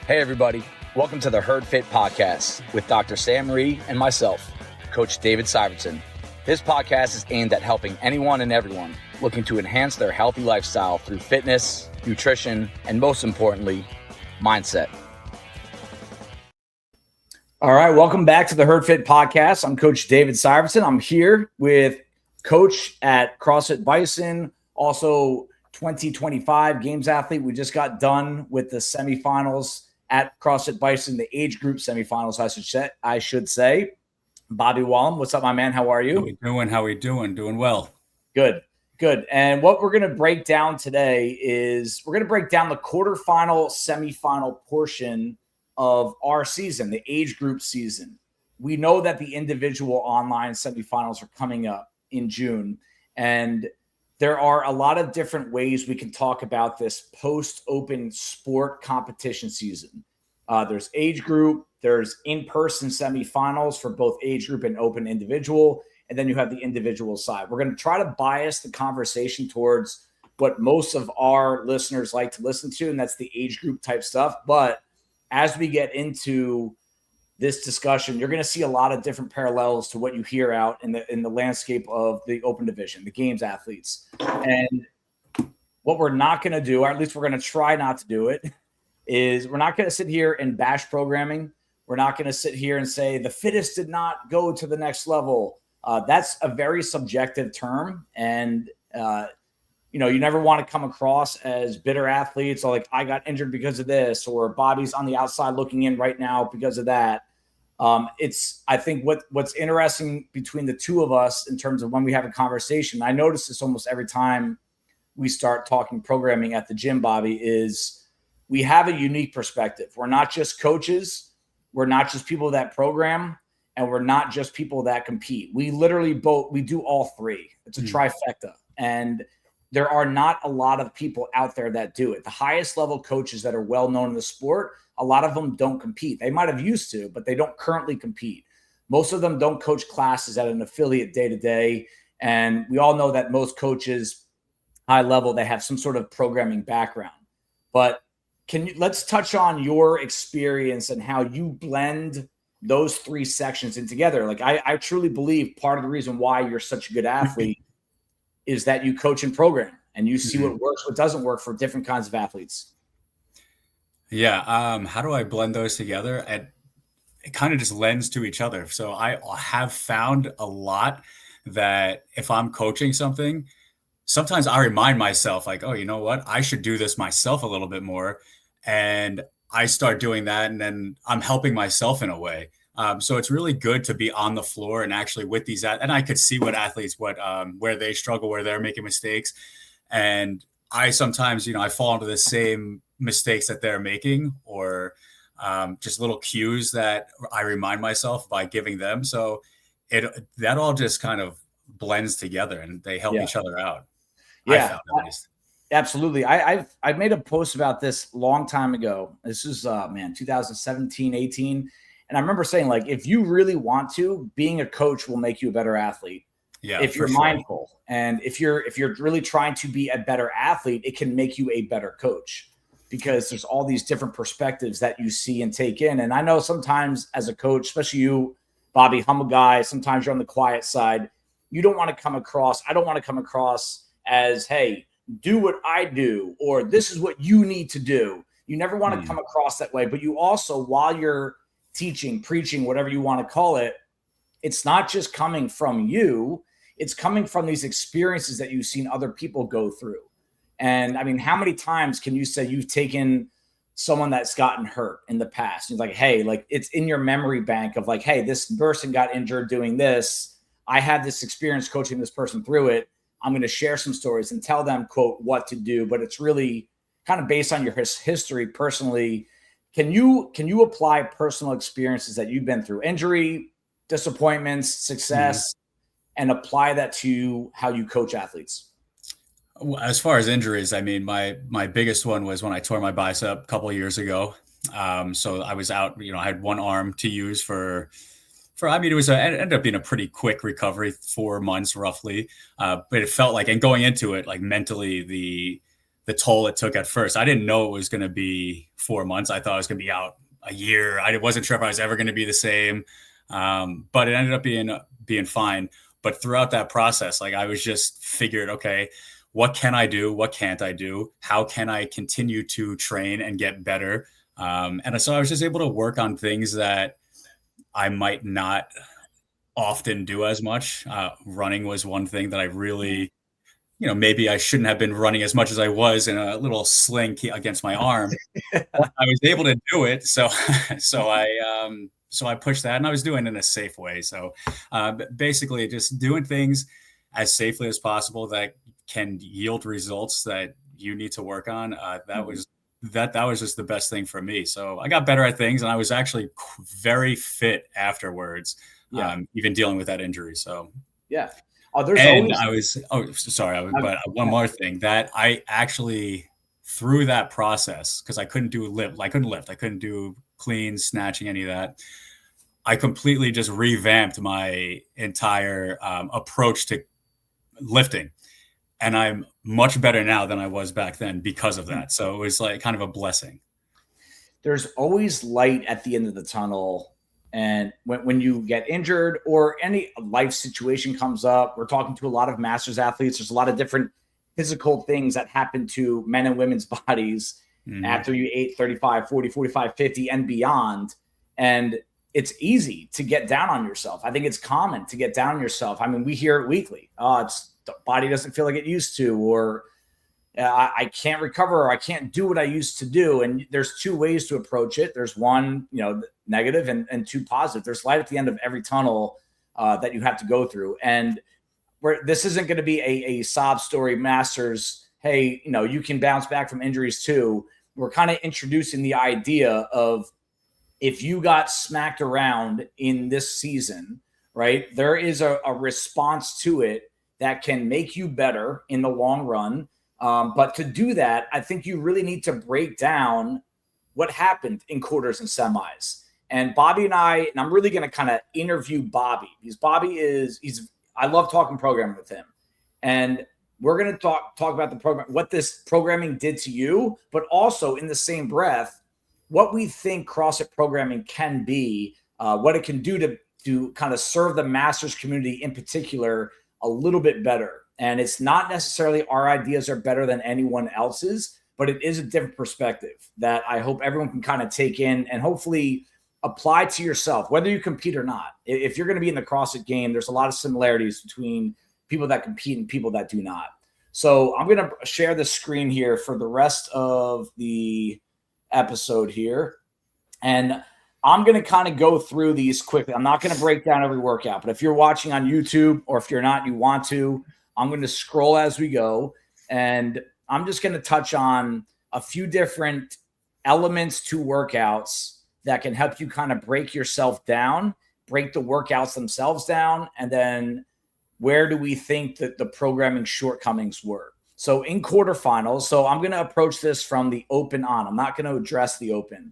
Hey, everybody. Welcome to the Herd Fit Podcast with Dr. Sam Marie and myself, Coach David Syvertson. This podcast is aimed at helping anyone and everyone looking to enhance their healthy lifestyle through fitness, nutrition, and most importantly, mindset. All right, welcome back to the Herd Fit Podcast. I'm Coach David Syvertson. I'm here with Coach at CrossFit Bison, also 2025 Games athlete. We just got done with the semifinals at CrossFit Bison, the age group semifinals, I should say. Bobby Wallam, what's up, my man? How are you? How we doing? Doing well. Good. And what we're going to break down today is we're going to break down the quarterfinal, semifinal portion of our season, the age group season. We know that the individual online semifinals are coming up in June, and there are a lot of different ways we can talk about this post-open sport competition season. There's age group, there's in-person semifinals for both age group and open individual, and then you have the individual side. We're going to try to bias the conversation towards what most of our listeners like to listen to, and that's the age group type stuff. But as we get into this discussion, you're going to see a lot of different parallels to what you hear out in the landscape of the open division, the games athletes. And what we're not going to do, or at least we're going to try not to do it, is we're not going to sit here and bash programming. We're not going to sit here and say the fittest did not go to the next level. That's a very subjective term. And, you never want to come across as bitter athletes or like, I got injured because of this, or Bobby's on the outside looking in right now because of that. I think what's interesting between the two of us in terms of when we have a conversation, I notice this almost every time we start talking programming at the gym, Bobby, is we have a unique perspective. We're not just coaches. We're not just people that program, and we're not just people that compete. We literally we do all three. It's a trifecta. And there are not a lot of people out there that do it. The highest level coaches that are well known in the sport, a lot of them don't compete. They might have used to, but they don't currently compete. Most of them don't coach classes at an affiliate day to day. And we all know that most coaches, high level, they have some sort of programming background. But let's touch on your experience and how you blend those three sections in together. Like I truly believe part of the reason why you're such a good athlete is that you coach and program and you see what works, what doesn't work for different kinds of athletes. Yeah. How do I blend those together? It kind of just lends to each other. So I have found a lot that if I'm coaching something, sometimes I remind myself like, oh, you know what? I should do this myself a little bit more. And I start doing that. And then I'm helping myself in a way. So it's really good to be on the floor and actually with these, and I could see what athletes, where they struggle, where they're making mistakes. And I sometimes, I fall into the same mistakes that they're making, or just little cues that I remind myself by giving them. So that all just kind of blends together and they help each other out. Yeah, I found, at least. Absolutely. I've made a post about this long time ago. This is 2017, 18. And I remember saying, like, if you really want to, being a coach will make you a better athlete. Yeah, if you're mindful. And if you're really trying to be a better athlete, it can make you a better coach, because there's all these different perspectives that you see and take in. And I know sometimes as a coach, especially you, Bobby, humble guy, sometimes you're on the quiet side. You don't want to come across, I don't want to come across as, hey, do what I do, or this is what you need to do. You never want to come across that way. But you also, while you're teaching, preaching, whatever you want to call it, it's not just coming from you. It's coming from these experiences that you've seen other people go through. And I mean, how many times can you say you've taken someone that's gotten hurt in the past? You're like, hey, like it's in your memory bank of like, hey, this person got injured doing this. I had this experience coaching this person through it. I'm going to share some stories and tell them, quote, what to do. But it's really kind of based on your history personally. Can you apply personal experiences that you've been through, injury, disappointments, success, and apply that to how you coach athletes? As far as injuries, I mean, my biggest one was when I tore my bicep a couple of years ago. So I was out, I had one arm to use for I mean, it ended up being a pretty quick recovery, 4 months roughly. But it felt like, and going into it, like mentally, the toll it took at first. I didn't know it was going to be 4 months. I thought I was going to be out a year. I wasn't sure if I was ever going to be the same, but it ended up being fine. But throughout that process, like I was just figured, okay, what can I do? What can't I do? How can I continue to train and get better? And so I was just able to work on things that I might not often do as much. Running was one thing that I really, maybe I shouldn't have been running as much as I was in a little sling against my arm. I was able to do it. So, so I pushed that, and I was doing it in a safe way. So basically just doing things as safely as possible that can yield results that you need to work on. That was just the best thing for me. So I got better at things, and I was actually very fit afterwards, even dealing with that injury. So yeah. One more thing that I actually, through that process, because I couldn't lift, I couldn't do clean, snatching, any of that. I completely just revamped my entire approach to lifting. And I'm much better now than I was back then because of that. So it was like kind of a blessing. There's always light at the end of the tunnel. And when you get injured or any life situation comes up, we're talking to a lot of masters athletes. There's a lot of different physical things that happen to men and women's bodies after you ate 35, 40, 45, 50 and beyond. And it's easy to get down on yourself. I think it's common to get down on yourself. I mean, we hear it weekly. The body doesn't feel like it used to, or I can't recover, or I can't do what I used to do. And there's two ways to approach it. There's one, negative, and two, positive. There's light at the end of every tunnel that you have to go through. And this isn't going to be a sob story masters. Hey, you can bounce back from injuries too. We're kind of introducing the idea of, if you got smacked around in this season, right, there is a response to it that can make you better in the long run. But to do that, I think you really need to break down what happened in quarters and semis. And Bobby and I'm really going to kind of interview Bobby, because Bobby I love talking programming with him. And we're going to talk about the program, what this programming did to you, but also in the same breath, what we think CrossFit programming can be, what it can do to kind of serve the masters community in particular a little bit better. And it's not necessarily our ideas are better than anyone else's, but it is a different perspective that I hope everyone can kind of take in and hopefully apply to yourself, whether you compete or not. If you're going to be in the CrossFit game, there's a lot of similarities between people that compete and people that do not. So I'm going to share the screen here for the rest of the episode here. And I'm going to kind of go through these quickly. I'm not going to break down every workout, but if you're watching on YouTube, or if you're not, you want to, I'm going to scroll as we go. And I'm just going to touch on a few different elements to workouts that can help you kind of break yourself down, break the workouts themselves down, and then where do we think that the programming shortcomings were. So in quarterfinals, so I'm going to approach this from the open on. I'm not going to address the open,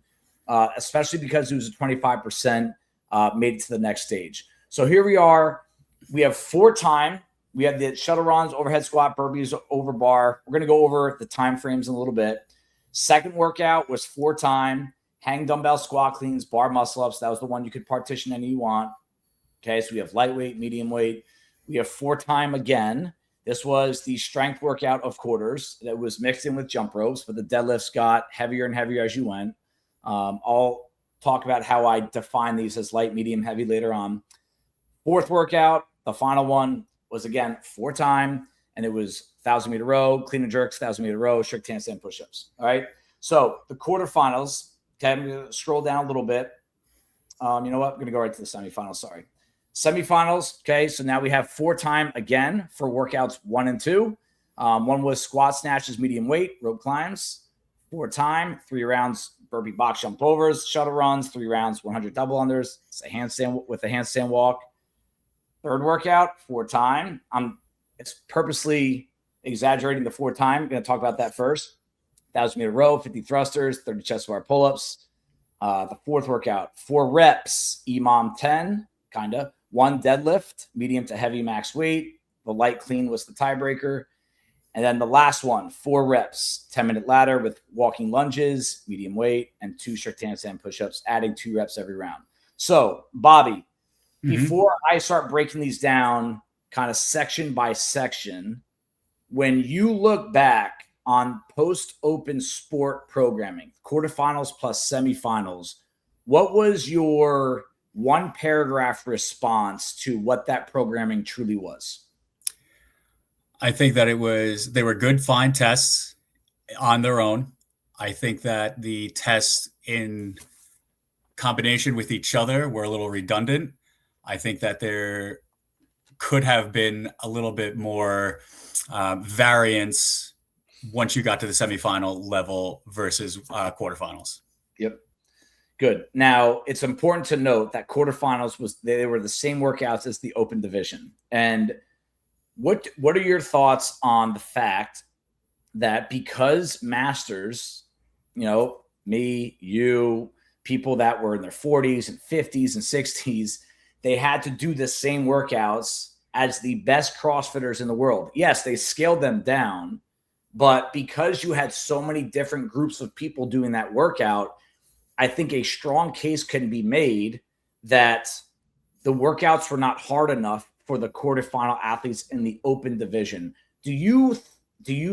especially because it was a 25% made it to the next stage. So here we are. We have 4 time. We have the shuttle runs, overhead squat, burpees, over bar. We're going to go over the time frames in a little bit. Second workout was 4 time, hang dumbbell squat cleans, bar muscle ups. That was the one you could partition any you want. Okay, so we have lightweight, medium weight. We have 4 time again. This was the strength workout of quarters that was mixed in with jump ropes, but the deadlifts got heavier and heavier as you went. I'll talk about how I define these as light, medium, heavy later on. 4th workout, the final one, was again 4 time, and it was 1,000-meter row, clean and jerks, 1,000-meter row, strict handstand push-ups. All right. So the quarterfinals. Okay, I'm going to scroll down a little bit. You know what? I'm going to go right to the semifinals. Sorry. Semifinals. Okay. So now we have 4 time again for workouts 1 and 2. One was squat snatches, medium weight, rope climbs, 4 time, 3 rounds, burpee box jump overs, shuttle runs, 3 rounds, 100 double unders. It's a handstand with a handstand walk. 3rd workout, 4 time. It's purposely exaggerating the 4 time. I'm going to talk about that first. 1,000-meter row, 50 thrusters, 30 chest bar pull-ups. The 4th workout, 4 reps, EMOM 10, kind of. 1 deadlift, medium to heavy max weight. The light clean was the tiebreaker. And then the last one, 4 reps, 10-minute ladder with walking lunges, medium weight, and 2 strict handstand push-ups, adding 2 reps every round. So, Bobby, before I start breaking these down kind of section by section, when you look back on post-open sport programming, quarterfinals plus semifinals, what was your one paragraph response to what that programming truly was? I think that they were good, fine tests on their own. I think that the tests in combination with each other were a little redundant. I think that there could have been a little bit more variance once you got to the semifinal level versus quarterfinals. Yep. Good. Now, it's important to note that quarterfinals they were the same workouts as the open division. And what are your thoughts on the fact that because masters, me, you, people that were in their 40s and 50s and 60s, they had to do the same workouts as the best CrossFitters in the world. Yes, they scaled them down, but because you had so many different groups of people doing that workout, I think a strong case can be made that the workouts were not hard enough for the quarterfinal athletes in the open division. Do you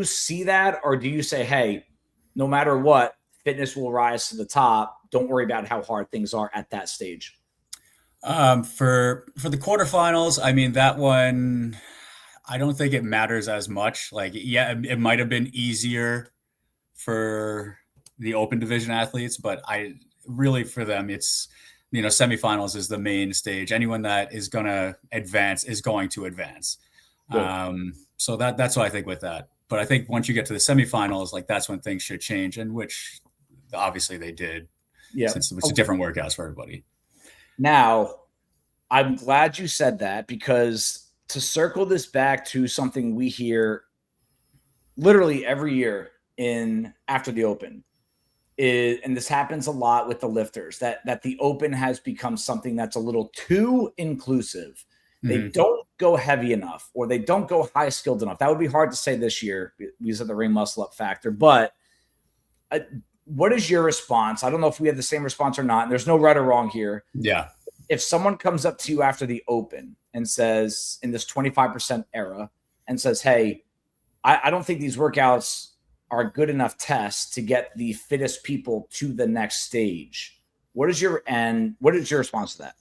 see that, or do you say, hey, no matter what, fitness will rise to the top. Don't worry about how hard things are at that stage? For the quarterfinals, I mean, that one, I don't think it matters as much. Like, yeah, it might have been easier for the open division athletes, but I really, for them, it's, semifinals is the main stage. Anyone that is going to advance is going to advance. So that's what I think with that. But I think once you get to the semifinals, like that's when things should change, and which obviously they did, since it's different workouts for everybody. Now, I'm glad you said that, because to circle this back to something we hear literally every year after the open, and this happens a lot with the lifters, that the open has become something that's a little too inclusive. They don't go heavy enough, or they don't go high skilled enough. That would be hard to say this year because of the ring muscle up factor. But what is your response? I don't know if we have the same response or not. And there's no right or wrong here. Yeah. If someone comes up to you after the open and says, in this 25% era, and says, hey, I don't think these workouts are a good enough test to get the fittest people to the next stage, what is your response to that?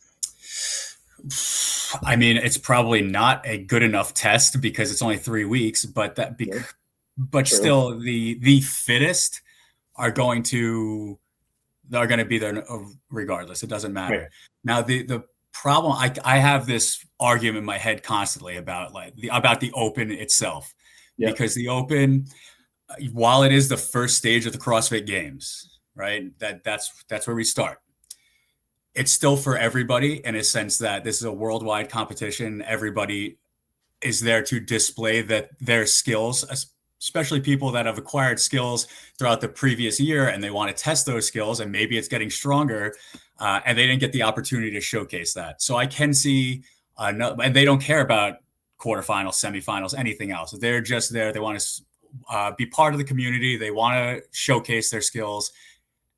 I mean, it's probably not a good enough test because it's only 3 weeks, but still the fittest are going to be there regardless. It doesn't matter. Right. Now, the problem, I have this argument in my head constantly about the open itself, because the open, while it is the first stage of the CrossFit Games, right? That's where we start. It's still for everybody, in a sense that this is a worldwide competition. Everybody is there to display their skills, especially people that have acquired skills throughout the previous year, and they want to test those skills, and maybe it's getting stronger, and they didn't get the opportunity to showcase that. So I can see, and they don't care about quarterfinals, semifinals, anything else. They're just there. They want to be part of the community. They want to showcase their skills.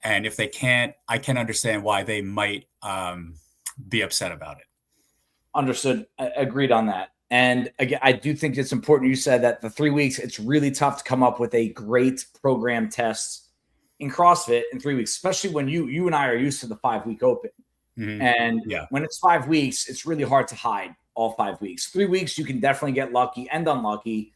And if they can't, I can understand why they might be upset about it. Understood. Agreed on that. And again, I do think it's important. You said that the 3 weeks, it's really tough to come up with a great program test in CrossFit in 3 weeks, especially when you and I are used to the 5-week open. And when it's 5 weeks, it's really hard to hide all 5 weeks. 3 weeks, you can definitely get lucky and unlucky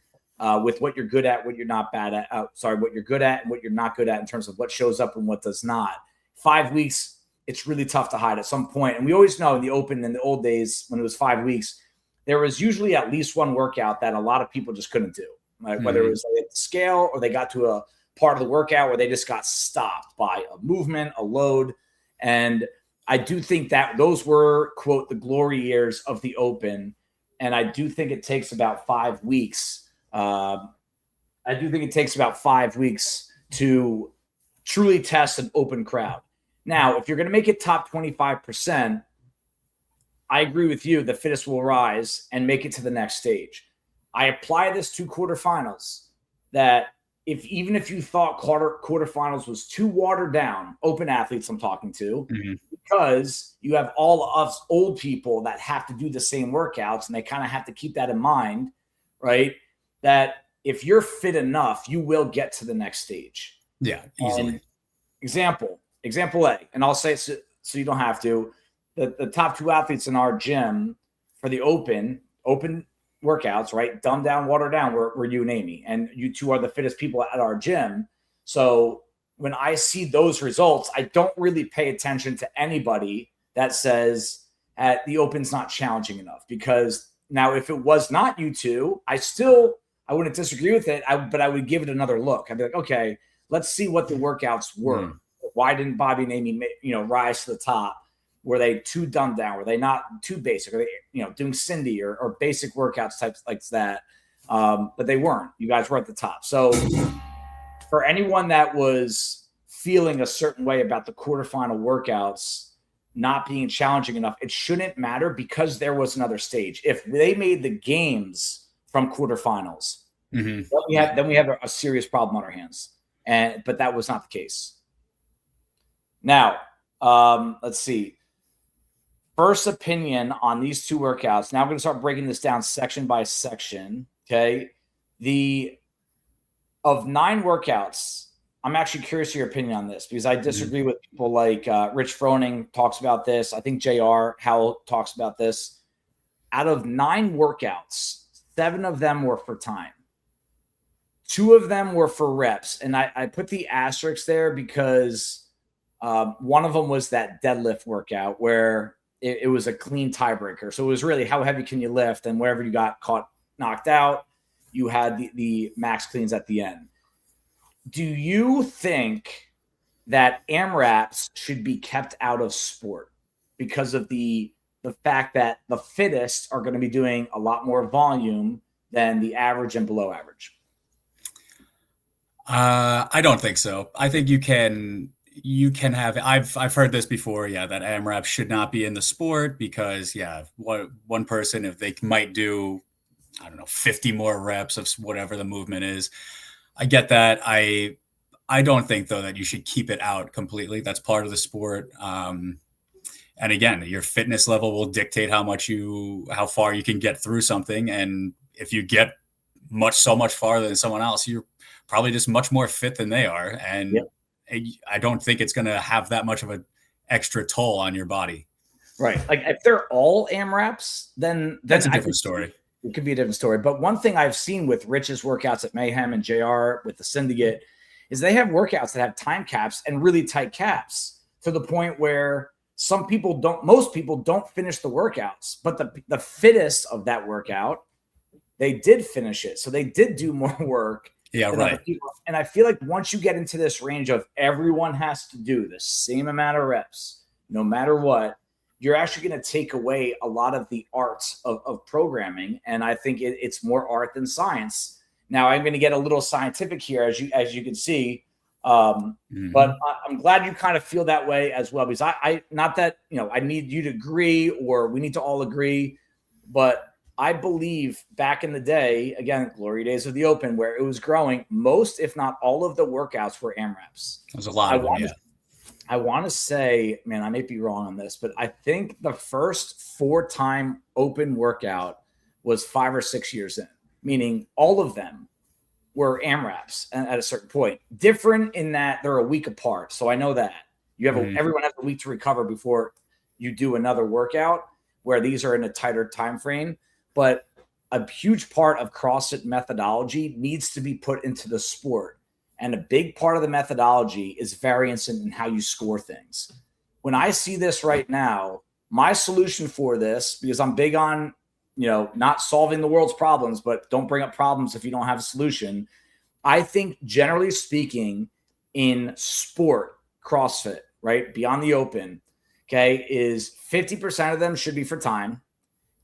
with what you're good at, what you're not bad at. What you're good at and what you're not good at in terms of what shows up and what does not. 5 weeks, it's really tough to hide at some point. And we always know in the open, in the old days, when it was 5 weeks, there was usually at least one workout that a lot of people just couldn't do. Like whether it was at the scale, or they got to a part of the workout where they just got stopped by a movement, a load. And I do think that those were, quote, the glory years of the open. And I do think it takes about 5 weeks. To truly test an open crowd. Now, if you're going to make it top 25%, I agree with you. The fittest will rise and make it to the next stage. I apply this to quarterfinals. that even if you thought quarterfinals was too watered down, open athletes I'm talking to, because you have all of us old people that have to do the same workouts, and they kind of have to keep that in mind, right? That if you're fit enough, you will get to the next stage. Yeah, easily. And example A, and I'll say it so you don't have to. The top 2 athletes in our gym for the open workouts, right? Dumb down, water down, were you and Amy. And you two are the fittest people at our gym. So when I see those results, I don't really pay attention to anybody that says at the open's not challenging enough. Because now if it was not you two, I wouldn't disagree with it, but I would give it another look. I'd be like, okay, let's see what the workouts were. Why didn't Bobby and Amy, rise to the top? Were they too dumbed down? Were they not too basic? Are they, doing Cindy or basic workouts types like that? But they weren't. You guys were at the top. So for anyone that was feeling a certain way about the quarterfinal workouts not being challenging enough, it shouldn't matter because there was another stage. If they made the games from quarterfinals, then we have a serious problem on our hands. But that was not the case. Now, let's see. First opinion on these 2 workouts. Now I'm going to start breaking this down section by section. Okay. Of 9 workouts, I'm actually curious your opinion on this because I disagree with people like Rich Froning talks about this. I think JR Howell talks about this. Out of 9 workouts, 7 of them were for time. 2 of them were for reps. And I put the asterisk there because one of them was that deadlift workout where it was a clean tiebreaker. So it was really how heavy can you lift, and wherever you got caught knocked out, you had the max cleans at the end. Do you think that AMRAPs should be kept out of sport because of the fact that the fittest are going to be doing a lot more volume than the average and below average? I don't think so. I think you can have, I've heard this before, that AMRAP should not be in the sport because one person, if they might do, I don't know, 50 more reps of whatever the movement is. I get that. I don't think though that you should keep it out completely. That's part of the sport. And again, your fitness level will dictate how far you can get through something. And if you get so much farther than someone else, you're probably just much more fit than they are. And I don't think it's going to have that much of an extra toll on your body. Right. Like if they're all AMRAPs, then that's a different story. It could be a different story. But one thing I've seen with Rich's workouts at Mayhem and JR with the Syndicate is they have workouts that have time caps and really tight caps to the point where most people don't finish the workouts, but the fittest of that workout, they did finish it. So they did do more work. Yeah, right. And I feel like once you get into this range of everyone has to do the same amount of reps, no matter what, you're actually going to take away a lot of the arts of programming. And I think it's more art than science. Now I'm going to get a little scientific here, as you can see. But I'm glad you kind of feel that way as well, because I not that, I need you to agree or we need to all agree, but I believe back in the day, again, glory days of the open, where it was growing, most, if not all of the workouts were AMRAPs. There's a lot of them, I want to say, man, I may be wrong on this, but I think the first 4-time open workout was 5 or 6 years in, meaning all of them were AMRAPs at a certain point. Different in that they're a week apart. So I know that you have everyone has a week to recover before you do another workout, where these are in a tighter time frame. But a huge part of CrossFit methodology needs to be put into the sport. And a big part of the methodology is variance in how you score things. When I see this right now, my solution for this, because I'm big on, not solving the world's problems, but don't bring up problems if you don't have a solution. I think generally speaking in sport, CrossFit, right, beyond the open, okay, is 50% of them should be for time.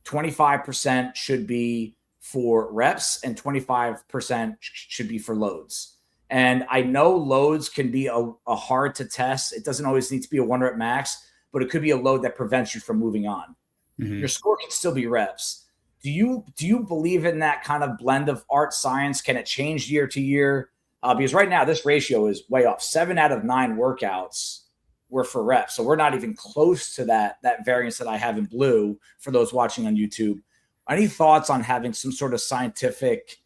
25% should be for reps and 25% should be for loads. And I know loads can be a hard to test. It doesn't always need to be a 1 rep max, but it could be a load that prevents you from moving on. Your score can still be reps. Do you believe in that kind of blend of art science? Can it change year to year? Because right now this ratio is way off. 7 out of 9 workouts were for reps, so we're not even close to that variance that I have in blue for those watching on YouTube. Any thoughts on having some sort of scientific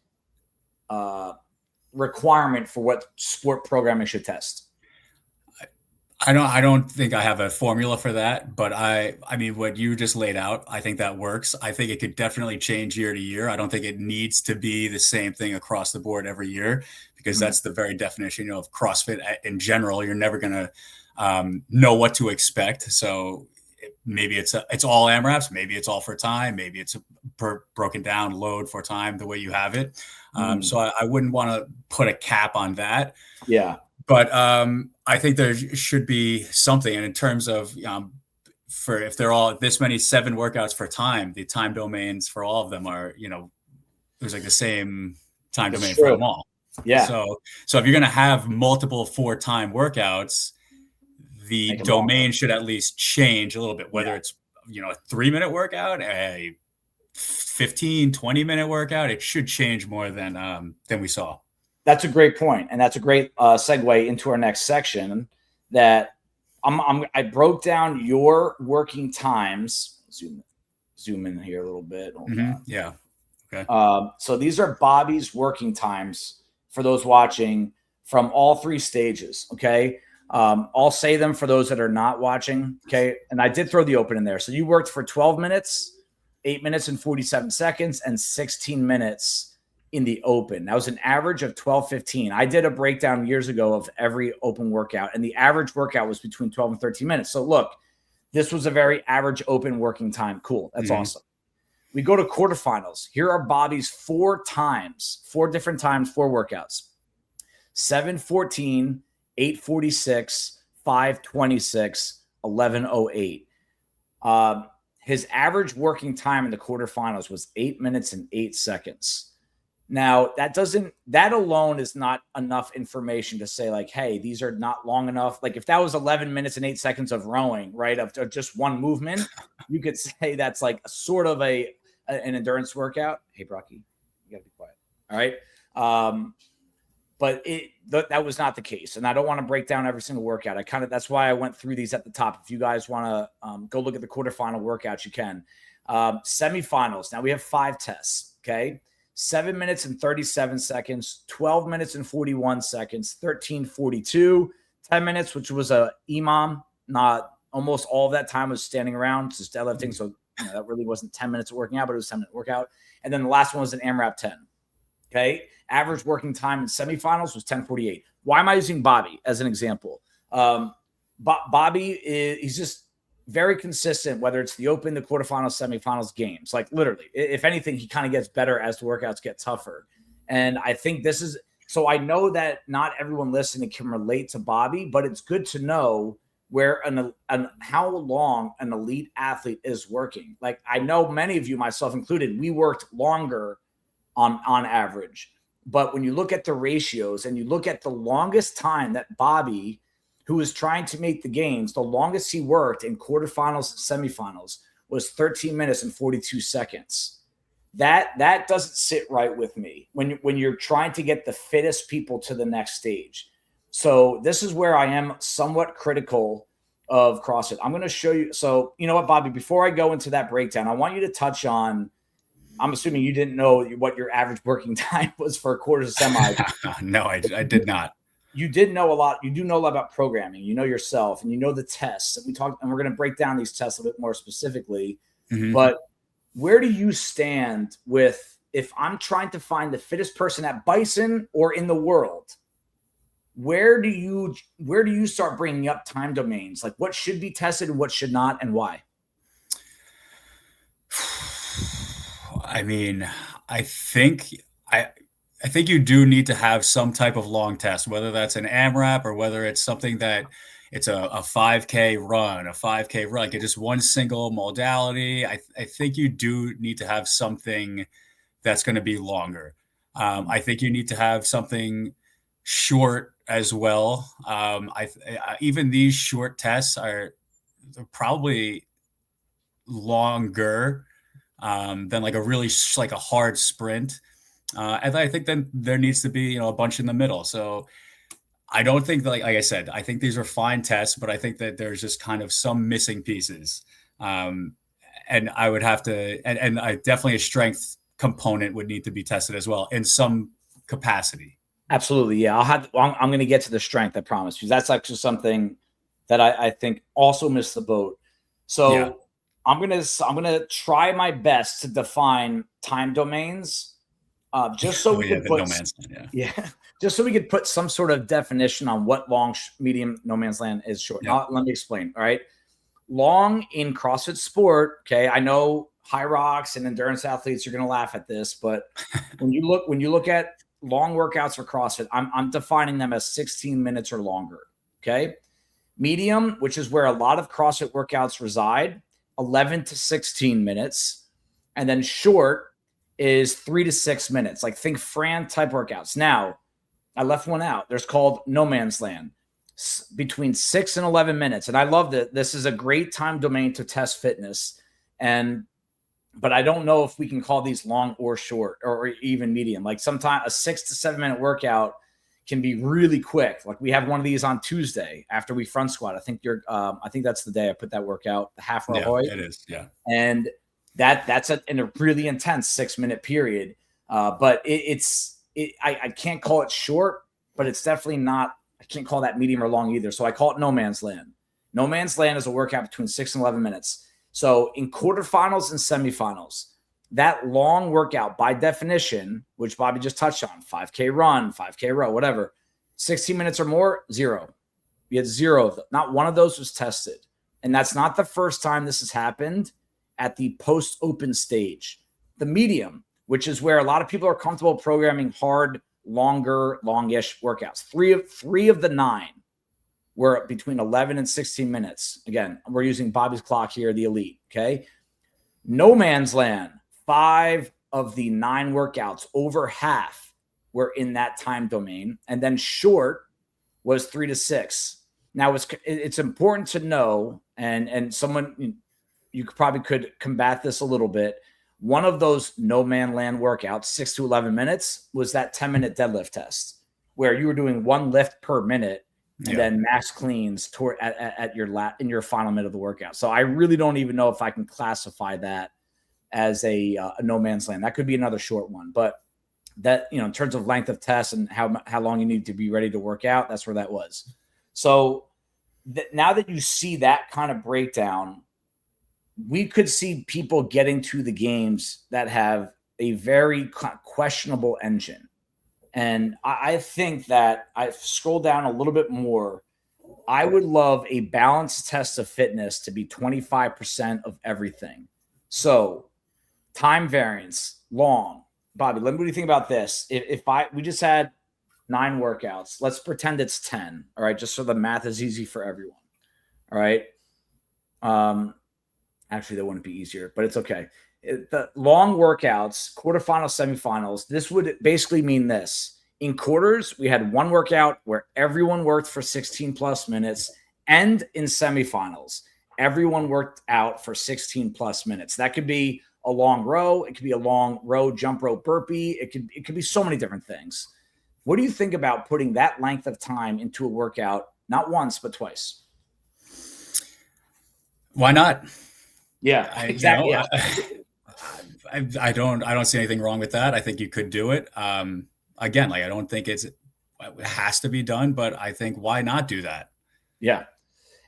requirement for what sport programming should test? I don't think I have a formula for that, but I mean, what you just laid out, I think that works. I think it could definitely change year to year. I don't think it needs to be the same thing across the board every year, because that's the very definition, of CrossFit in general. You're never going to know what to expect. So maybe it's all AMRAPs, maybe it's all for time, maybe it's broken down load for time the way you have it. So I wouldn't want to put a cap on that. Yeah. But I think there should be something. And in terms of for if they're all this many 7 workouts for time, the time domains for all of them are, there's like the same time domain for them all. Yeah. So if you're going to have multiple 4-time workouts, the domain should at least change a little bit, whether it's, a 3-minute workout, a 15, 20-minute workout, it should change more than we saw. That's a great point, and that's a great segue into our next section. That I broke down your working times. Zoom in here a little bit. Yeah. Okay. So these are Bobby's working times for those watching from all 3 stages. Okay. I'll say them for those that are not watching. Okay. And I did throw the open in there. So you worked for 12 minutes, 8 minutes and 47 seconds, and 16 minutes in the open. That was an average of 12:15. I did a breakdown years ago of every open workout, and the average workout was between 12 and 13 minutes. So look, this was a very average open working time. Cool. That's awesome. We go to quarterfinals. Here are Bobby's 4 different times, 4 workouts. 7:14, 8:46, 5:26, 11:08. His average working time in the quarterfinals was 8 minutes and 8 seconds. Now, that alone is not enough information to say, like, hey, these are not long enough. Like, if that was 11 minutes and 8 seconds of rowing, right, of just one movement, you could say that's like sort of an endurance workout. Hey, Brocky, you got to be quiet. All right. But that was not the case. And I don't want to break down every single workout. That's why I went through these at the top. If you guys want to go look at the quarterfinal workouts, you can. Semifinals. Now we have 5 tests. Okay. 7 minutes and 37 seconds, 12 minutes and 41 seconds, 13:42, 10 minutes, which was a EMOM. Not almost all of that time was standing around, just deadlifting. So that really wasn't 10 minutes of working out, but it was a 10-minute workout. And then the last one was an AMRAP 10. Okay. Average working time in semifinals was 10:48. Why am I using Bobby as an example? Bobby he's just very consistent, whether it's the open, the quarterfinals, semifinals, games. Like literally, if anything, he kind of gets better as the workouts get tougher. And I think this is, so I know that not everyone listening can relate to Bobby, but it's good to know where how long an elite athlete is working. Like I know many of you, myself included, we worked longer on average. But when you look at the ratios and you look at the longest time that Bobby, who was trying to make the games, the longest he worked in quarterfinals, semifinals was 13 minutes and 42 seconds. That doesn't sit right with me when you're trying to get the fittest people to the next stage. So this is where I am somewhat critical of CrossFit. I'm going to show you. So you know what, Bobby, before I go into that breakdown, I want you to touch on, I'm assuming you didn't know what your average working time was for quarters of semi. No, I did not. You did know a lot. You do know a lot about programming. You know yourself, and you know the tests. And we're going to break down these tests a bit more specifically. But where do you stand with, if I'm trying to find the fittest person at Bison or in the world? Where do you start bringing up time domains? Like what should be tested and what should not, and why? I mean, I think you do need to have some type of long test, whether that's an AMRAP or whether it's something that it's a 5K run, like it's just one single modality. I think you do need to have something that's going to be longer. I think you need to have something short as well. Even these short tests are probably longer than like a really like a hard sprint. And I think then there needs to be, a bunch in the middle. So I don't think that, like I said, I think these are fine tests, but I think that there's just kind of some missing pieces. Um, and I would have to, and I definitely a strength component would need to be tested as well in some capacity. Absolutely. Yeah. I'm going to get to the strength, I promise, because that's actually something that I think also missed the boat. Yeah. So I'm going to try my best to define time domains, just so Oh we yeah, could the put, no man's land. yeah, just so we could put some sort of definition on what long, medium, no man's land is short. Yeah. Now, let me explain. All right. Long in CrossFit sport. Okay. I know high rocks and endurance athletes are going to laugh at this, but when you look at long workouts for CrossFit, I'm defining them as 16 minutes or longer. Okay. Medium, which is where a lot of CrossFit workouts reside, 11 to 16 minutes. And then short is 3 to 6 minutes. Like think Fran type workouts. Now, I left one out. There's called no man's land, between 6 and 11 minutes. And I love that. This is a great time domain to test fitness. But I don't know if we can call these long or short or even medium. Like sometimes a 6 to 7 minute workout can be really quick. Like we have one of these on Tuesday after we front squat. I think that's the day I put that workout, the half row Hoyt. It is. Yeah. And that's in a really intense 6 minute period. But I can't call it short, but it's definitely not, I can't call that medium or long either. So I call it no man's land. No man's land is a workout between 6 and 11 minutes. So in quarterfinals and semifinals, that long workout by definition, which Bobby just touched on, 5K run, 5K row, whatever, 16 minutes or more, zero. We had zero of them. Not one of those was tested. And that's not the first time this has happened at the post-open stage. The medium, which is where a lot of people are comfortable programming hard, longer, longish workouts. Three of the 9 were between 11 and 16 minutes. Again, we're using Bobby's clock here, the elite, okay? No man's land, 5 of the 9 workouts, over half were in that time domain. And then short was 3 to 6. Now, it's important to know, and someone, you probably could combat this a little bit. One of those no man land workouts, 6 to 11 minutes, was that 10-minute deadlift test where you were doing 1 lift per minute and then max cleans at your in your final minute of the workout. So I really don't even know if I can classify that as a no man's land. That could be another short one, but that, in terms of length of test and how long you need to be ready to work out, that's where that was. So now that you see that kind of breakdown, we could see people getting to the games that have a very questionable engine. And I think that I've scrolled down a little bit more. I would love a balanced test of fitness to be 25% of everything. So time variance, long. Bobby, what do you think about this? We just had 9 workouts, let's pretend it's 10. All right. Just so the math is easy for everyone. All right. Actually, that wouldn't be easier, but it's okay. The long workouts, quarterfinals, semifinals, this would basically mean this. In quarters, we had 1 workout where everyone worked for 16 plus minutes, and in semifinals, everyone worked out for 16 plus minutes. That could be a long row. It could be a long row, jump rope, burpee. It could be so many different things. What do you think about putting that length of time into a workout, not once, but twice? Why not? Yeah, exactly. I don't see anything wrong with that. I think you could do it. Again, like I don't think it has to be done, but I think why not do that? Yeah.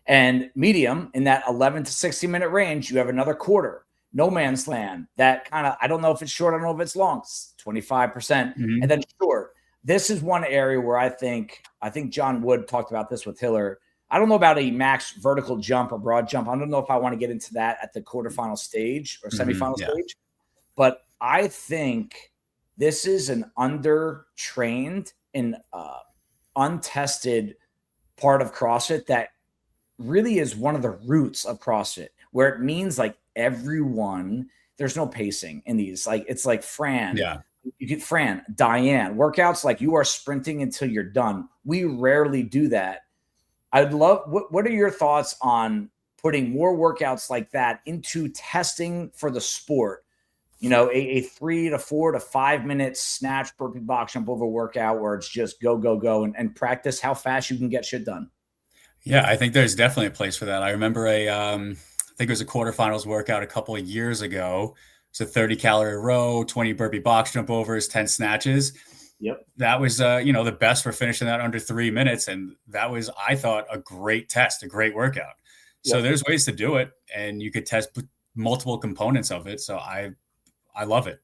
And medium, in that 11 to 60 minute range, you have another quarter. No man's land, that kind of, I don't know if it's short, I don't know if it's long, 25%. Mm-hmm. And then short. This is one area where I think John Wood talked about this with Hiller. I don't know about a max vertical jump or broad jump. I don't know if I want to get into that at the quarterfinal stage or semifinal stage, but I think this is an under-trained and untested part of CrossFit that really is one of the roots of CrossFit, where it means like everyone, there's no pacing in these. Like it's like Fran. Yeah. You get Fran, Diane, workouts like you are sprinting until you're done. We rarely do that. I'd love, what are your thoughts on putting more workouts like that into testing for the sport? a 3 to 4 to 5 minute snatch burpee box jump over workout where it's just go, go, go and practice how fast you can get shit done. Yeah, I think there's definitely a place for that. I remember I think it was a quarterfinals workout a couple of years ago. It's a 30-calorie row, 20 burpee box jump overs, 10 snatches. Yep. That was, the best for finishing that under 3 minutes. And that was, I thought, a great test, a great workout. So Yep. there's ways to do it, and you could test multiple components of it. So I love it.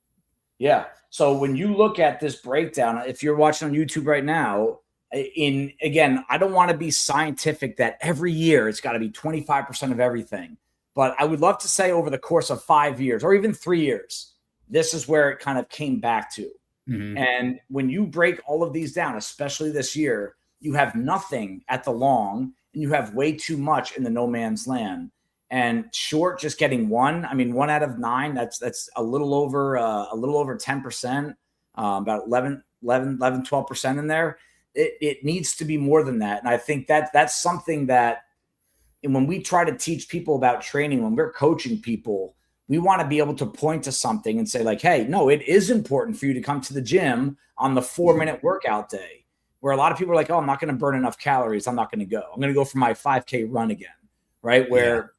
Yeah. So when you look at this breakdown, if you're watching on YouTube right now, again, I don't want to be scientific that every year it's got to be 25% of everything. But I would love to say over the course of 5 years or even 3 years, this is where it kind of came back to. Mm-hmm. And when you break all of these down, especially this year, you have nothing at the long and you have way too much in the no man's land. And short just getting one. I mean, 1 out of 9, that's a little over 10%, about 12% in there. It needs to be more than that. And I think that's something that, and when we try to teach people about training, when we're coaching people, we want to be able to point to something and say, like, hey, no, it is important for you to come to the gym on the 4-minute workout day, where a lot of people are like, oh, I'm not going to burn enough calories. I'm not going to go. I'm going to go for my 5K run again. Right. Where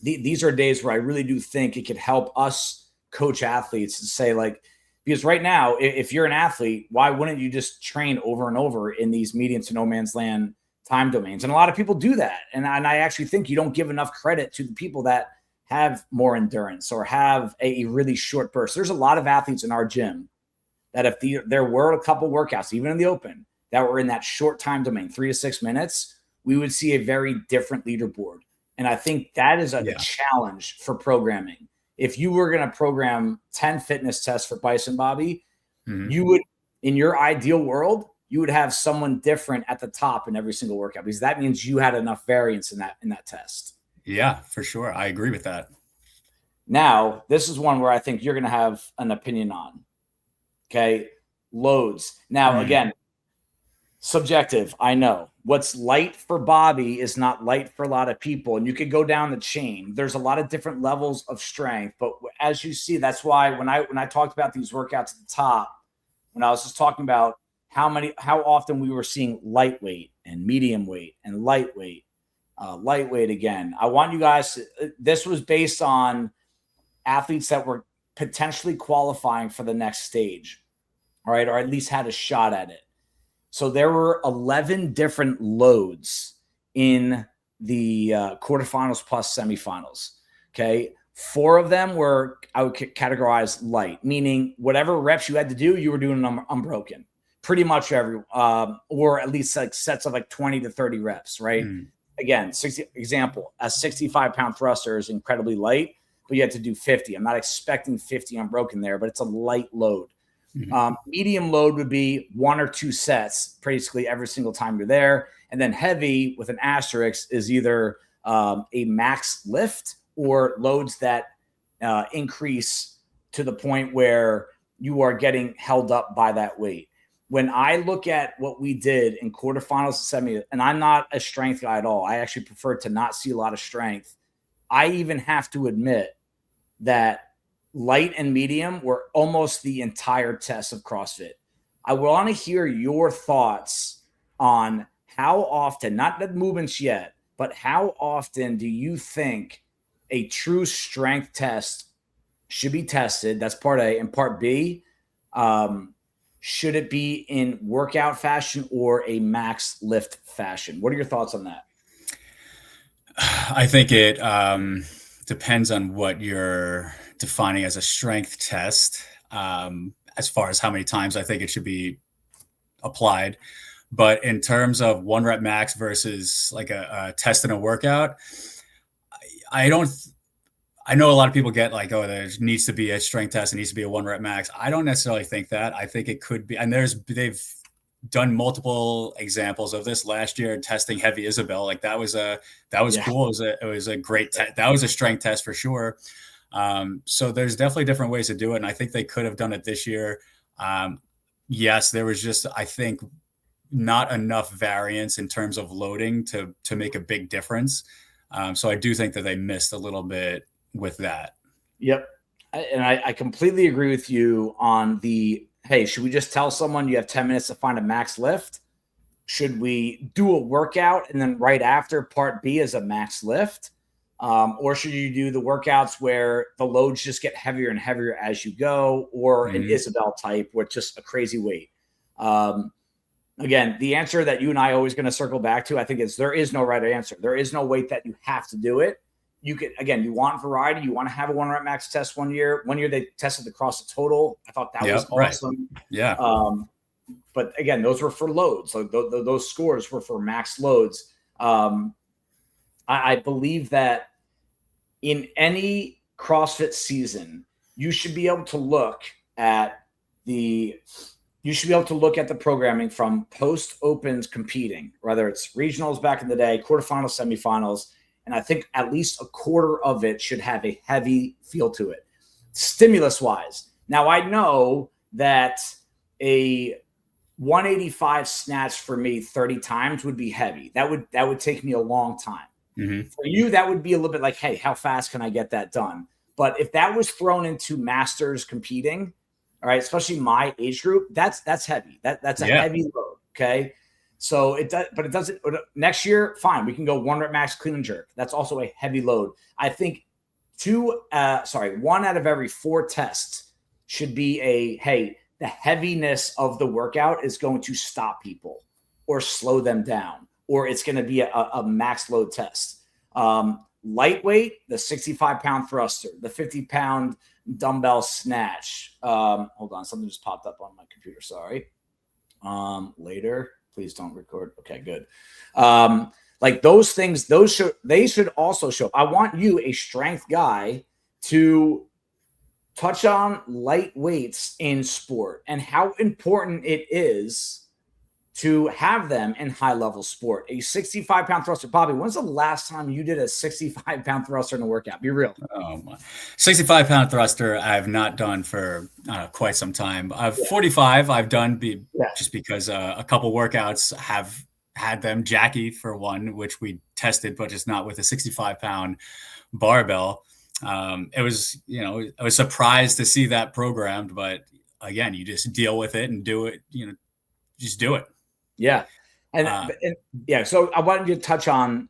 these are days where I really do think it could help us coach athletes to say, like, because right now, if you're an athlete, why wouldn't you just train over and over in these medium to no man's land time domains? And a lot of people do that. And I actually think you don't give enough credit to the people that have more endurance or have a really short burst. There's a lot of athletes in our gym that if there were a couple workouts, even in the open, that were in that short time domain, 3 to 6 minutes, we would see a very different leaderboard. And I think that is a challenge for programming. If you were going to program 10 fitness tests for Bison Bobby, you would, in your ideal world, you would have someone different at the top in every single workout, because that means you had enough variance in that test. Yeah, for sure. I agree with that. Now, this is one where I think you're going to have an opinion on. Okay. Loads. Now, again, subjective, I know. What's light for Bobby is not light for a lot of people. And you could go down the chain. There's a lot of different levels of strength. But as you see, that's why when I talked about these workouts at the top, when I was just talking about how often we were seeing lightweight and medium weight and lightweight again. I want you guys this was based on athletes that were potentially qualifying for the next stage. All right. Or at least had a shot at it. So there were 11 different loads in the quarterfinals plus semifinals. Okay. 4 of them were, I would categorize light, meaning whatever reps you had to do, you were doing them unbroken. Pretty much every, or at least like sets of like 20 to 30 reps, right? Again, 60 example, a 65-pound thruster is incredibly light, but you had to do 50. I'm not expecting 50 unbroken there, but it's a light load. Medium load would be 1 or 2 sets, basically every single time you're there. And then heavy with an asterisk is either a max lift or loads that increase to the point where you are getting held up by that weight. When I look at what we did in quarterfinals and semi, and I'm not a strength guy at all, I actually prefer to not see a lot of strength. I even have to admit that light and medium were almost the entire test of CrossFit. I want to hear your thoughts on how often, not the movements yet, but how often do you think a true strength test should be tested? That's part A. And part B, should it be in workout fashion or a max lift fashion? What are your thoughts on that? I think it depends on what you're defining as a strength test. As far as how many times I think it should be applied. But in terms of 1 rep max versus like a test in a workout, I know a lot of people get like, oh, there needs to be a strength test. It needs to be a 1 rep max. I don't necessarily think that. I think it could be, and they've done multiple examples of this last year, testing heavy Isabel. Like that was cool. It was a great test. That was a strength test for sure. So there's definitely different ways to do it. And I think they could have done it this year. Yes, there was just, I think, not enough variance in terms of loading to make a big difference. So I do think that they missed a little bit with that. Yep. I completely agree with you on the, hey, should we just tell someone you have 10 minutes to find a max lift? Should we do a workout and then right after part B is a max lift? Or should you do the workouts where the loads just get heavier and heavier as you go, or an Isabel type with just a crazy weight? Again, the answer that you and I are always going to circle back to, I think, is there is no right answer. There is no weight that you have to do it. You could, again, you want variety. You want to have a 1 rep max test 1 year. 1 year they tested the CrossFit total. I thought that was awesome. Right. Yeah. But again, those were for loads. Like those scores were for max loads. I believe that in any CrossFit season, you should be able to look at the programming from post opens competing, whether it's regionals back in the day, quarterfinals, semifinals, and I think at least a quarter of it should have a heavy feel to it, stimulus wise. Now I know that a 185 snatch for me 30 times would be heavy. That would take me a long time. For you, that would be a little bit like, hey, how fast can I get that done? But if that was thrown into masters competing, all right, especially my age group, that's heavy. That's a heavy load. Okay. So it does, but it doesn't. Next year, fine, we can go 1 rep max clean and jerk. That's also a heavy load. I think 1 out of every 4 tests should be the heaviness of the workout is going to stop people or slow them down, or it's going to be a max load test. Lightweight, the 65-pound thruster, the 50-pound dumbbell snatch. Hold on, something just popped up on my computer. Sorry. Later, please don't record. Okay, good. Like those things, they should also show up. I want you, a strength guy, to touch on light weights in sport and how important it is to have them in high-level sport. A 65-pound thruster. Bobby, when's the last time you did a 65-pound thruster in a workout? Be real. Oh, my. 65-pound thruster I've not done for quite some time. 45 I've done just because a couple workouts have had them. Jackie, for one, which we tested, but just not with a 65-pound barbell. It was, I was surprised to see that programmed, but again, you just deal with it and do it, just do it. Yeah. And so I wanted you to touch on,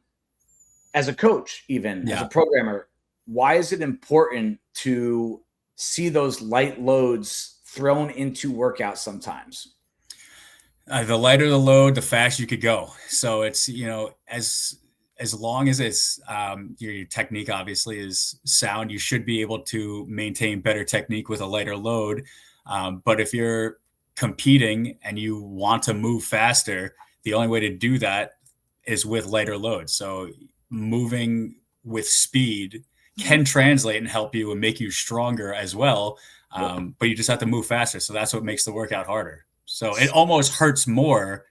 as a coach, even as a programmer, why is it important to see those light loads thrown into workouts sometimes? The lighter the load, the faster you could go. So it's, as long as it's your technique obviously is sound, you should be able to maintain better technique with a lighter load. But if you're competing and you want to move faster, the only way to do that is with lighter loads. So moving with speed can translate and help you and make you stronger as well. But you just have to move faster. So that's what makes the workout harder. So it almost hurts more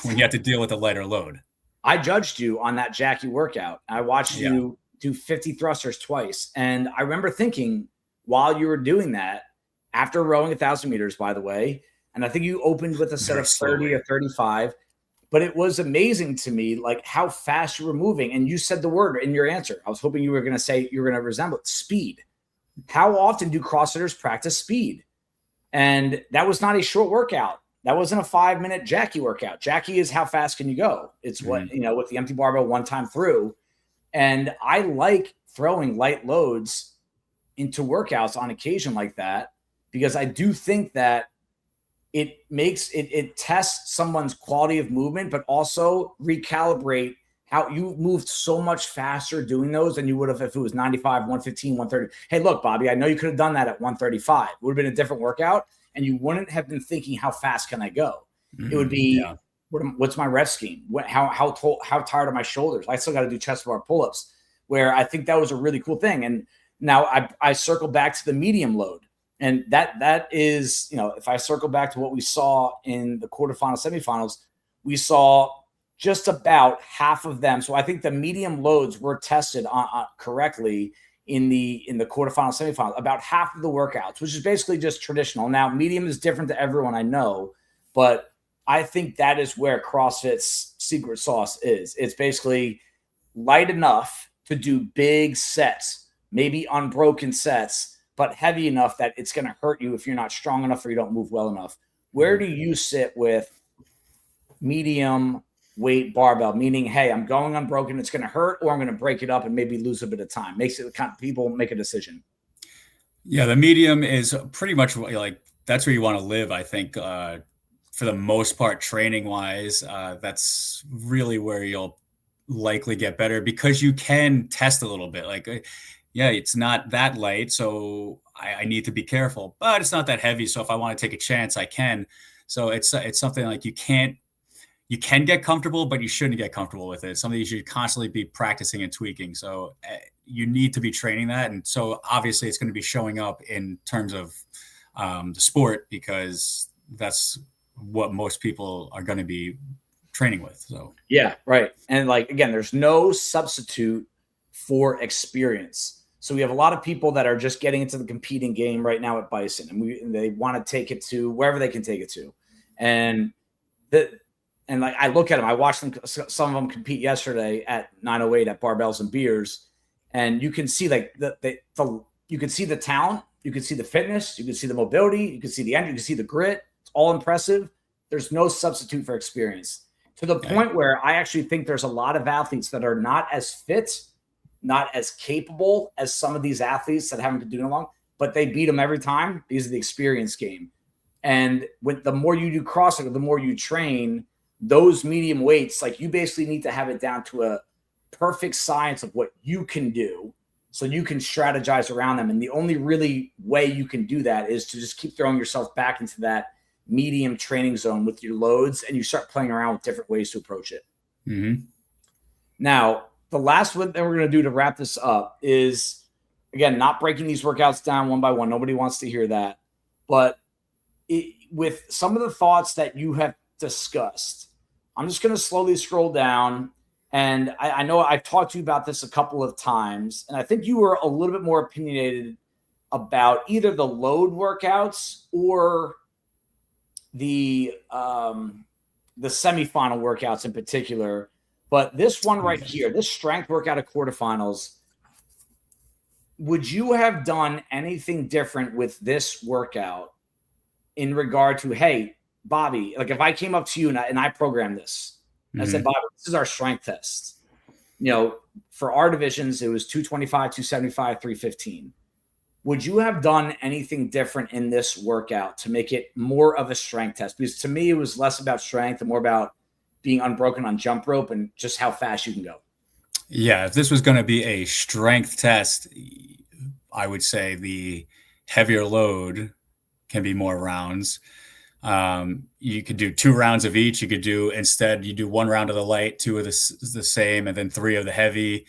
when you have to deal with a lighter load. I judged you on that Jackie workout. I watched you do 50 thrusters twice. And I remember thinking, while you were doing that, after rowing 1,000 meters, by the way, and I think you opened with a set of 30 or 35, but it was amazing to me, like how fast you were moving. And you said the word in your answer. I was hoping you were going to say you were going to resemble it. Speed. How often do CrossFitters practice speed? And that was not a short workout. That wasn't a 5-minute Jackie workout. Jackie is how fast can you go? It's what, with the empty barbell one time through. And I like throwing light loads into workouts on occasion like that, because I do think that it makes it tests someone's quality of movement, but also recalibrate how you moved so much faster doing those than you would have if it was 95, 115, 130. Hey, look, Bobby, I know you could have done that at 135. It would have been a different workout, and you wouldn't have been thinking, how fast can I go? It would be, what's my rep scheme? How tired are my shoulders? I still got to do chest bar pull-ups, where I think that was a really cool thing. And now I circle back to the medium load. And that is, if I circle back to what we saw in the quarterfinal semifinals, we saw just about half of them. So I think the medium loads were tested correctly in the quarterfinal semifinal, about half of the workouts, which is basically just traditional. Now, medium is different to everyone, I know, but I think that is where CrossFit's secret sauce is. It's basically light enough to do big sets, maybe unbroken sets, but heavy enough that it's going to hurt you if you're not strong enough or you don't move well enough. Where do you sit with medium weight barbell? Meaning, hey, I'm going unbroken, it's going to hurt, or I'm going to break it up and maybe lose a bit of time. Makes it kind of people make a decision. Yeah, the medium is pretty much like that's where you want to live, I think, for the most part, training wise. That's really where you'll likely get better because you can test a little bit. Like, yeah, it's not that light, so I need to be careful, but it's not that heavy. So if I want to take a chance, I can. So it's something like you can get comfortable, but you shouldn't get comfortable with it. It's something you should constantly be practicing and tweaking. So you need to be training that. And so obviously it's going to be showing up in terms of the sport because that's what most people are going to be training with. So yeah, right. And like, again, there's no substitute for experience. So we have a lot of people that are just getting into the competing game right now at Bison, and they want to take it to wherever they can take it to. And like I look at them, I watched them, some of them compete yesterday at 908 at Barbells and Beers, and you can see like you can see the talent, you can see the fitness, you can see the mobility, you can see the energy, you can see the grit. It's all impressive. There's no substitute for experience, to the point where I actually think there's a lot of athletes that are not as fit, not as capable as some of these athletes that haven't been doing it long, but they beat them every time because of the experience game. And with the more you do CrossFit, the more you train, those medium weights, like you basically need to have it down to a perfect science of what you can do so you can strategize around them. And the only really way you can do that is to just keep throwing yourself back into that medium training zone with your loads, and you start playing around with different ways to approach it. Mm-hmm. Now, the last one that we're going to do to wrap this up is, again, not breaking these workouts down one by one. Nobody wants to hear that. But with some of the thoughts that you have discussed, I'm just going to slowly scroll down. And I know I've talked to you about this a couple of times, and I think you were a little bit more opinionated about either the load workouts or the semifinal workouts in particular. But this one right here, this strength workout at quarterfinals, would you have done anything different with this workout in regard to, hey, Bobby, like if I came up to you and I programmed this, I said, Bobby, this is our strength test. You know, for our divisions, it was 225, 275, 315. Would you have done anything different in this workout to make it more of a strength test? Because to me, it was less about strength and more about being unbroken on jump rope and just how fast you can go. Yeah, if this was going to be a strength test, I would say the heavier load can be more rounds. You could do 2 rounds of each. You could do, instead, you do 1 round of the light, 2 of the same, and then 3 of the heavy.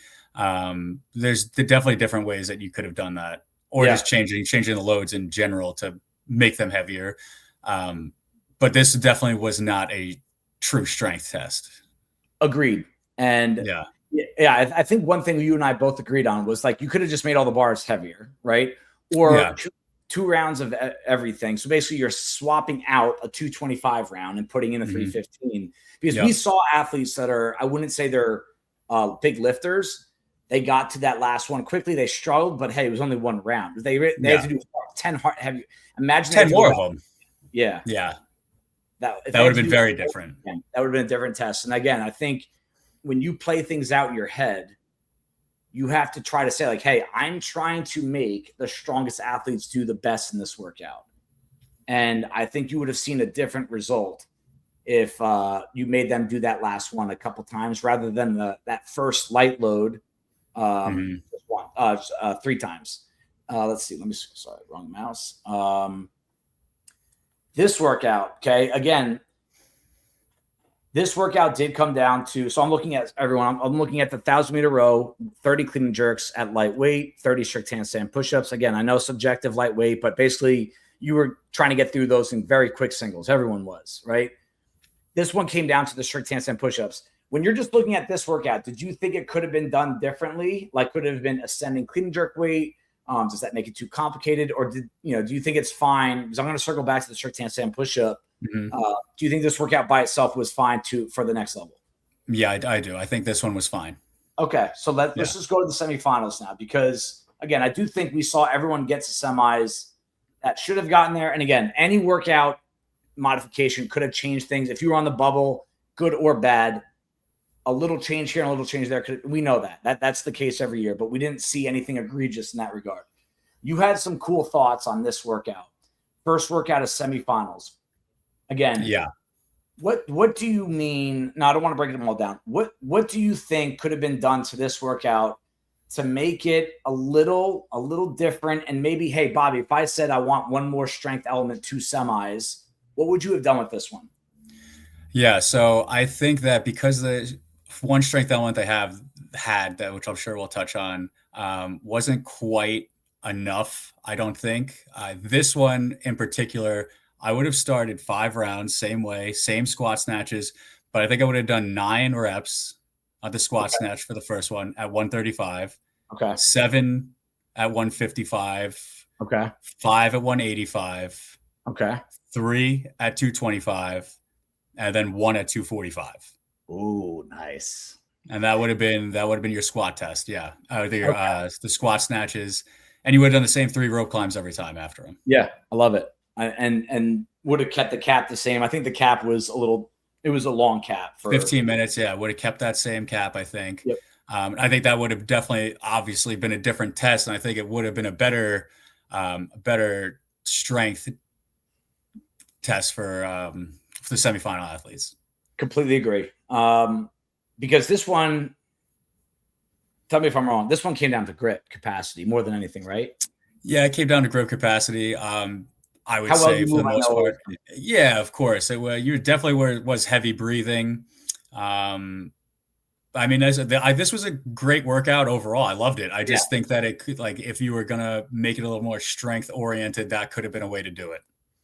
There's definitely different ways that you could have done that, or just changing the loads in general to make them heavier. But this definitely was not a true strength test. Agreed. And I think one thing you and I both agreed on was like, you could have just made all the bars heavier, right? Or two rounds of everything. So basically you're swapping out a 225 round and putting in a 315, because we saw athletes that are, I wouldn't say they're big lifters. They got to that last one quickly. They struggled, but hey, it was only 1 round. They had to do 10 hard heavy. Imagine 10 more of them. Yeah. That would have been very different. That would have been a different test. And again, I think when you play things out in your head, you have to try to say like, hey, I'm trying to make the strongest athletes do the best in this workout. And I think you would have seen a different result if you made them do that last one a couple times rather than that first light load 3 times. Let's see. Sorry, wrong mouse. This workout, okay, again, this workout did come down to, so I'm looking at everyone. I'm looking at the 1,000-meter row, 30 clean and jerks at lightweight, 30 strict handstand push-ups. Again, I know subjective lightweight, but basically you were trying to get through those in very quick singles. Everyone was, right? This one came down to the strict handstand push-ups. When you're just looking at this workout, did you think it could have been done differently? Like, could it have been ascending clean and jerk weight? Does that make it too complicated? Or do you think it's fine? Because I'm going to circle back to the strict handstand push-up. Do you think this workout by itself was fine for the next level? Yeah, I do. I think this one was fine. Okay, so let's just go to the semifinals now, because again, I do think we saw everyone get to semis that should have gotten there. And again, any workout modification could have changed things. If you were on the bubble, good or bad, a little change here and a little change there. We know that's the case every year, but we didn't see anything egregious in that regard. You had some cool thoughts on this workout. First workout is semifinals. Again, Yeah. What do you mean? No, I don't want to break them all down. What do you think could have been done to this workout to make it a little different? And maybe, hey, Bobby, if I said I want one more strength element to semis, what would you have done with this one? Yeah, so I think that because the one strength element they have had that, which I'm sure we'll touch on, wasn't quite enough. I don't think this one in particular. I would have started 5 rounds, same way, same squat snatches, but I think I would have done 9 reps on the squat snatch for the first one at 135. Okay. 7 at 155. Okay. 5 at 185. Okay. 3 at 225. And then 1 at 245. Ooh, nice. And that would have been your squat test. Yeah. The squat snatches. And you would have done the same 3 rope climbs every time after them. Yeah, I love it. And would have kept the cap the same. I think the cap was it was a long cap for 15 minutes. Yeah. Would have kept that same cap, I think. Yep. I think that would have definitely obviously been a different test. And I think it would have been a better strength test for the semifinal athletes. Completely agree. Because this one, tell me if I'm wrong, this one came down to grip capacity more than anything, right? Yeah, it came down to grip capacity. I would say for the most part. Yeah, of course. You definitely was heavy breathing. I mean, this was a great workout overall. I loved it. I just think that it could, like, if you were going to make it a little more strength oriented, that could have been a way to do it.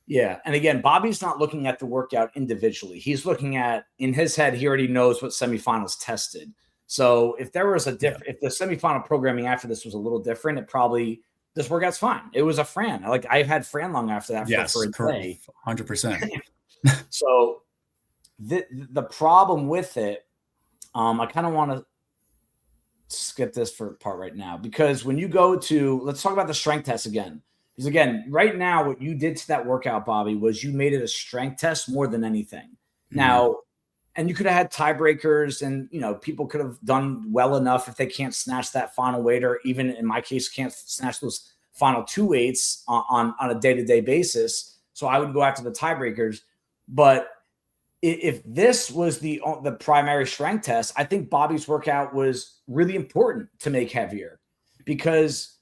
Yeah. And again, Bobby's not looking at the workout individually. He's looking at, in his head, he already knows what semifinals tested. So if there was if the semifinal programming after this was a little different, this workout's fine. It was a Fran. I've had Fran long after that for a day. 100%. So the problem with it, I kind of want to skip this for part right now, because when you go to, let's talk about the strength test again. Because again, right now, what you did to that workout, Bobby, was you made it a strength test more than anything. Mm-hmm. Now, and you could have had tiebreakers, and people could have done well enough if they can't snatch that final weight, or even in my case, can't snatch those final 2 weights on a day-to-day basis. So I would go after the tiebreakers. But if this was the primary strength test, I think Bobby's workout was really important to make heavier, because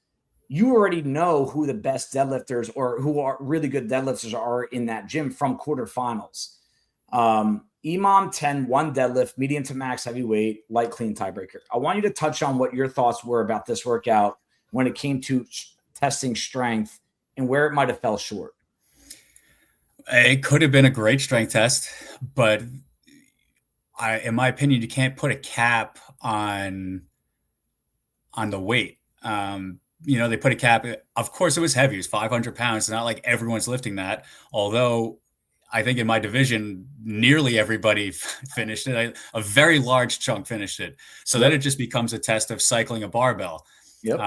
you already know who the best deadlifters or who are really good deadlifters are in that gym from quarterfinals. EMOM 10, 1 deadlift, medium to max heavyweight, light clean tiebreaker. I want you to touch on what your thoughts were about this workout when it came to testing strength and where it might have fell short. It could have been a great strength test, but in my opinion, you can't put a cap on the weight. They put a cap. Of course, it was heavy. It was 500 pounds. It's not like everyone's lifting that. Although I think in my division, nearly everybody finished it. A very large chunk finished it. So then it just becomes a test of cycling a barbell. Yep.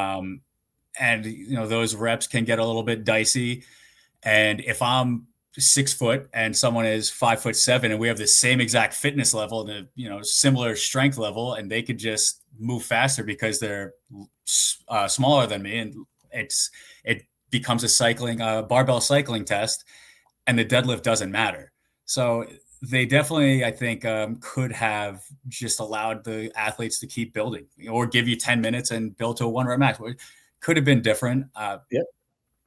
And those reps can get a little bit dicey. And if I'm 6 foot and someone is 5'7", and we have the same exact fitness level and similar strength level, and they could just move faster because they're smaller than me, and it becomes a barbell cycling test, and the deadlift doesn't matter. So they definitely, I think, could have just allowed the athletes to keep building, or give you 10 minutes and build to a 1 rep max. It could have been different.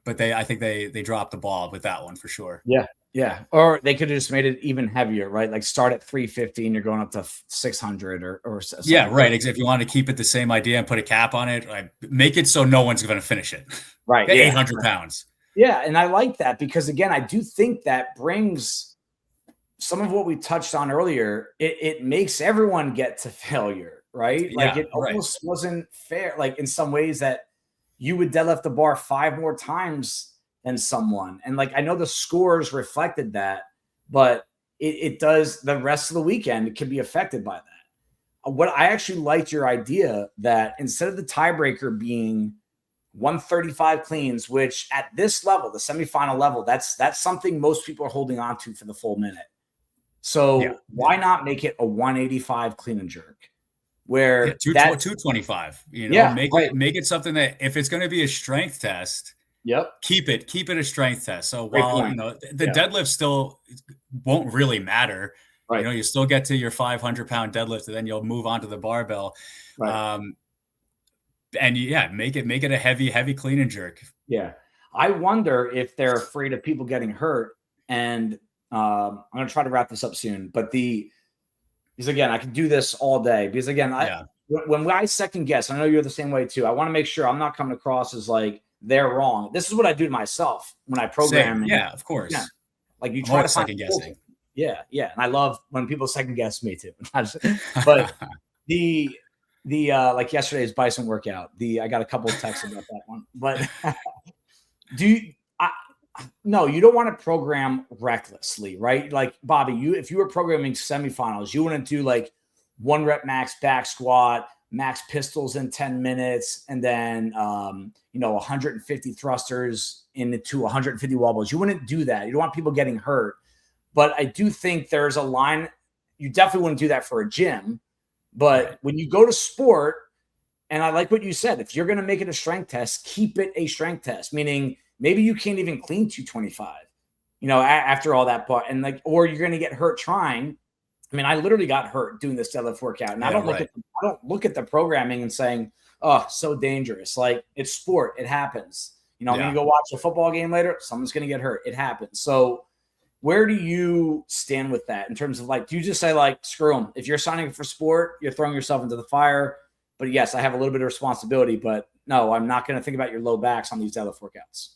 But I think they dropped the ball with that one for sure. Yeah. Yeah. Or they could have just made it even heavier, right? Like start at 350 and you're going up to 600 or something. Yeah, right. If you want to keep it the same idea and put a cap on it, make it so no one's going to finish it. Right. 800 pounds. Yeah. And I like that, because again, I do think that brings some of what we touched on earlier. It makes everyone get to failure, right? Like it almost wasn't fair. Like in some ways that you would deadlift the bar 5 more times than someone. And I know the scores reflected that, but it does, the rest of the weekend, it can be affected by that. What I actually liked your idea that instead of the tiebreaker being 135 cleans, which at this level, the semifinal level, that's something most people are holding on to for the full minute. So why not make it a 185 clean and jerk? Where 225, make it something that if it's going to be a strength test, keep it a strength test. So while, the deadlift still won't really matter, right. You still get to your 500-pound deadlift and then you'll move on to the barbell. Right. And make it a heavy clean and jerk. Yeah. I wonder if they're afraid of people getting hurt. And I'm going to try to wrap this up soon, but because again, I can do this all day because again, when I second guess, I know you're the same way too. I want to make sure I'm not coming across as like they're wrong. This is what I do to myself when I program. Same. Yeah, of course. Yeah. Like you try to second guessing. Yeah. And I love when people second guess me too. But the like yesterday's bison workout, I got a couple of texts about that one. But no, you don't want to program recklessly, right? Like Bobby, if you were programming semifinals, you wouldn't do like 1 rep max back squat, max pistols in 10 minutes, and then 150 thrusters into 150 wall balls. You wouldn't do that. You don't want people getting hurt. But I do think there's a line. You definitely wouldn't do that for a gym. But when you go to sport, and I like what you said, if you're going to make it a strength test, keep it a strength test, meaning maybe you can't even clean 225, after all that part. And or you're going to get hurt trying. I mean, I literally got hurt doing this deadlift workout, and I don't look at the programming and saying, "Oh, so dangerous." Like it's sport; it happens. I'm going to go watch a football game later. Someone's going to get hurt. It happens. So, where do you stand with that in terms of do you just say screw them? If you're signing up for sport, you're throwing yourself into the fire. But yes, I have a little bit of responsibility. But no, I'm not going to think about your low backs on these deadlift workouts.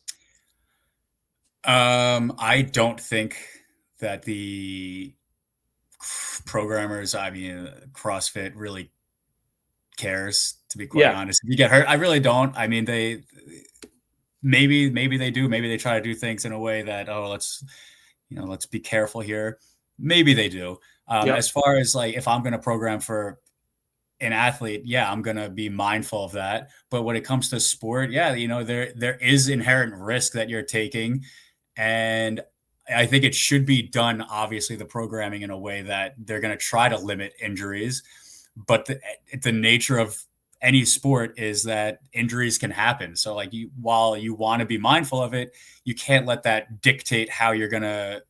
I don't think that the programmers, CrossFit really cares, to be quite honest. If you get hurt, I really don't. I mean, they maybe they do. Maybe they try to do things in a way that, let's be careful here. Maybe they do. As far as if I'm going to program for an athlete, I'm going to be mindful of that. But when it comes to sport, there is inherent risk that you're taking. And I think it should be done, obviously, the programming in a way that they're going to try to limit injuries. But the nature of any sport is that injuries can happen. So while you want to be mindful of it, you can't let that dictate how you're going to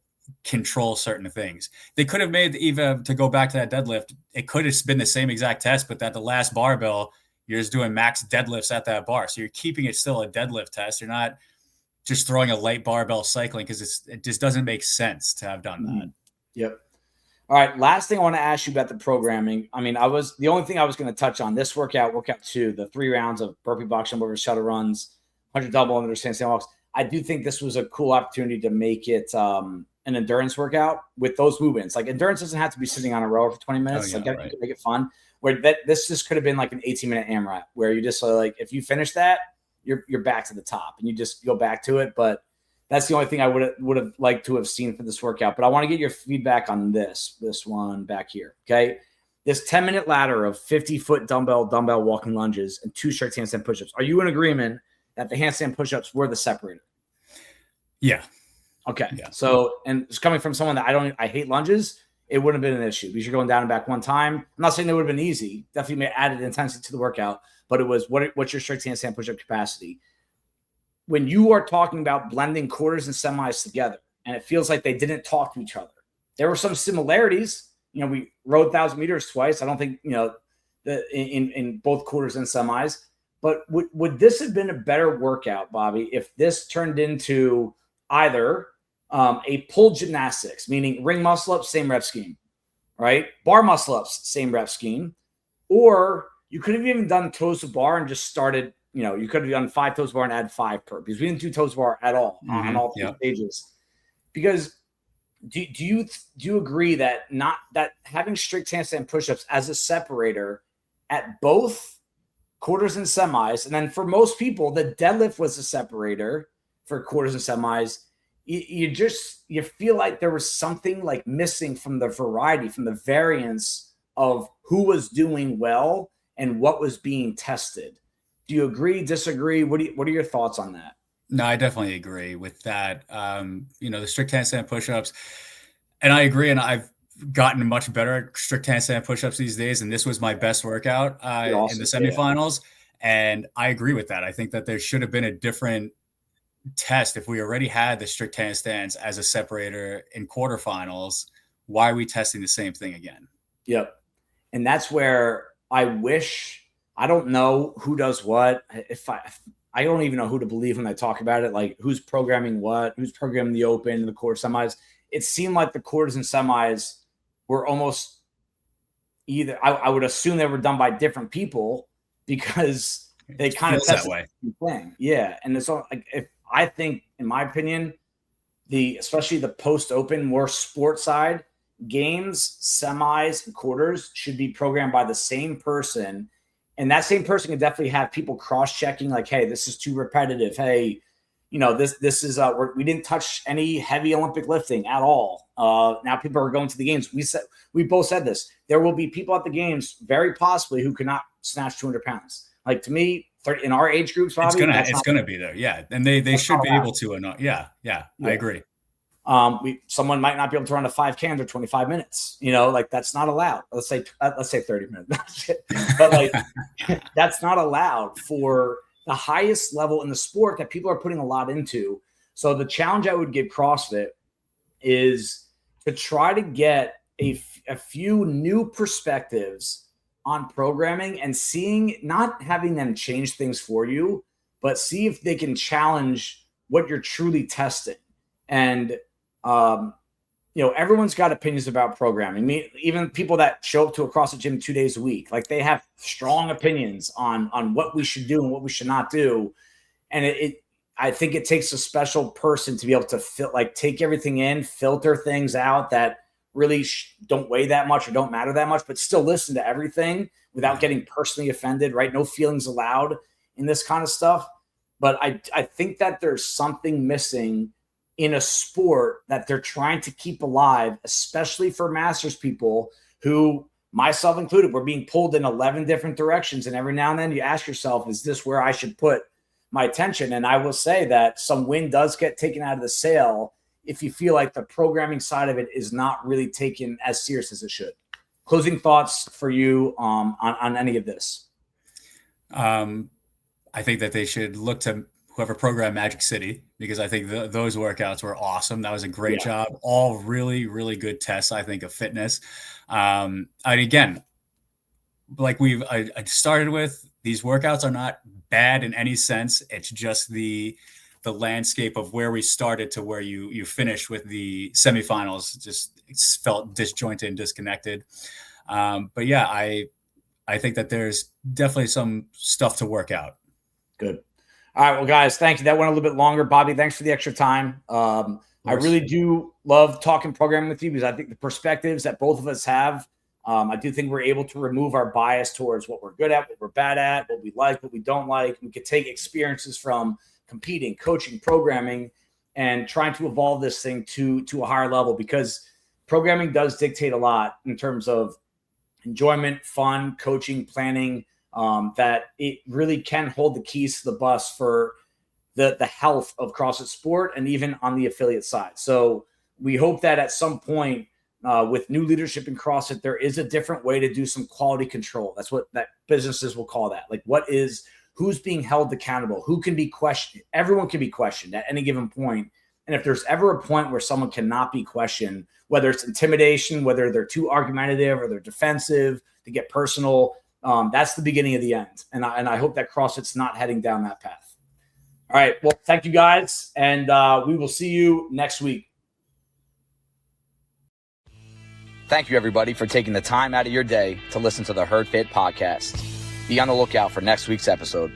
control certain things. They could have made, even to go back to that deadlift, it could have been the same exact test, but at the last barbell, you're just doing max deadlifts at that bar. So you're keeping it still a deadlift test. You're not just throwing a light barbell cycling because it just doesn't make sense to have done that. Yep. All right. Last thing I want to ask you about the programming. I mean, the only thing I was going to touch on this workout 2, the 3 rounds of burpee box jump over shuttle runs, 100 double under handstand walks. I do think this was a cool opportunity to make it an endurance workout with those movements. Endurance doesn't have to be sitting on a rower for 20 minutes. You can make it fun. Where this just could have been an 18-minute AMRAP where you just if you finish that, you're back to the top and you just go back to it. But that's the only thing I would have liked to have seen for this workout. But I want to get your feedback on this one back here. Okay. This 10-minute ladder of 50-foot dumbbell walking lunges and 2 strict handstand push-ups. Are you in agreement that the handstand push-ups were the separator? Yeah. Okay. Yeah. So, and it's coming from someone that I hate lunges, it wouldn't have been an issue because you're going down and back one time. I'm not saying they would have been easy. Definitely added intensity to the workout, but it was what's your strict handstand push-up capacity? When you are talking about blending quarters and semis together, and it feels like they didn't talk to each other, there were some similarities. We rode 1,000 meters twice. I don't think, in both quarters and semis, but would this have been a better workout, Bobby, if this turned into either a pull gymnastics, meaning ring muscle ups, same rep scheme, right? Bar muscle ups, same rep scheme, or you could have even done toes to bar and just started. You could have done 5 toes to bar and add 5 per, because we didn't do toes to bar at all on all 3 stages. Because do you agree that having strict handstand push-ups as a separator at both quarters and semis, and then for most people the deadlift was a separator for quarters and semis, you feel like there was something missing from the variety, from the variance of who was doing well and what was being tested. Do you agree, disagree? What are your thoughts on that? No, I definitely agree with that. The strict handstand push-ups, and I agree. And I've gotten much better at strict handstand push-ups these days. And this was my best workout in the Awesome. Yeah. semifinals. And I agree with that. I think that there should have been a different test if we already had the strict handstands as a separator in quarterfinals. Why are we testing the same thing again? Yep. And that's where I wish, I don't know who does what. I don't even know who to believe when I talk about it. Like who's programming what, who's programming the open, the quarter semis. It seemed like the quarters and semis were almost either, I would assume they were done by different people because they kind of tested the same thing. Yeah. And it's all like, if I think, in my opinion, especially the post open, more sport side games, semis, and quarters should be programmed by the same person. And that same person can definitely have people cross-checking, like, hey, this is too repetitive. Hey, this is we didn't touch any heavy Olympic lifting at all. Now people are going to the games. We both said this. There will be people at the games, very possibly, who cannot snatch 200 pounds. Like, to me, in our age groups, Bobby, it's gonna be there. Yeah, and they should be able to. Yeah, I agree. Someone might not be able to run a 5K under 25 minutes. Like that's not allowed. Let's say 30 minutes, but like that's not allowed for the highest level in the sport that people are putting a lot into. So the challenge I would give CrossFit is to try to get a few new perspectives on programming and not having them change things for you, but see if they can challenge what you're truly testing. And everyone's got opinions about programming. I mean, even people that show up to a CrossFit gym 2 days a week, like they have strong opinions on what we should do and what we should not do. And I think it takes a special person to be able to take everything in, filter things out that really don't weigh that much or don't matter that much, but still listen to everything without getting personally offended, right? No feelings allowed in this kind of stuff. But I think that there's something missing in a sport that they're trying to keep alive, especially for masters people who, myself included, were being pulled in 11 different directions. And every now and then you ask yourself, is this where I should put my attention? And I will say that some wind does get taken out of the sail if you feel like the programming side of it is not really taken as serious as it should. Closing thoughts for you on any of this? I think that they should look to whoever programmed Magic City, because I think those workouts were awesome. That was a great job. All really, really good tests, I think, of fitness. And again, like I started with, these workouts are not bad in any sense. It's just the landscape of where we started to where you finished with the semifinals just felt disjointed and disconnected. But yeah, I think that there's definitely some stuff to work out. Good. All right, well, guys, thank you. That went a little bit longer. Bobby, thanks for the extra time. I really do love talking programming with you because I think the perspectives that both of us have, I do think we're able to remove our bias towards what we're good at, what we're bad at, what we like, what we don't like. We could take experiences from competing, coaching, programming, and trying to evolve this thing to a higher level, because programming does dictate a lot in terms of enjoyment, fun, coaching, planning, that it really can hold the keys to the bus for the health of CrossFit sport and even on the affiliate side. So we hope that at some point with new leadership in CrossFit, there is a different way to do some quality control. That's what that businesses will call that. Like who's being held accountable? Who can be questioned? Everyone can be questioned at any given point. And if there's ever a point where someone cannot be questioned, whether it's intimidation, whether they're too argumentative or they're defensive, to get personal, that's the beginning of the end. And I hope that CrossFit's not heading down that path. All right. Well, thank you guys. And we will see you next week. Thank you, everybody, for taking the time out of your day to listen to the Herd Fit podcast. Be on the lookout for next week's episode.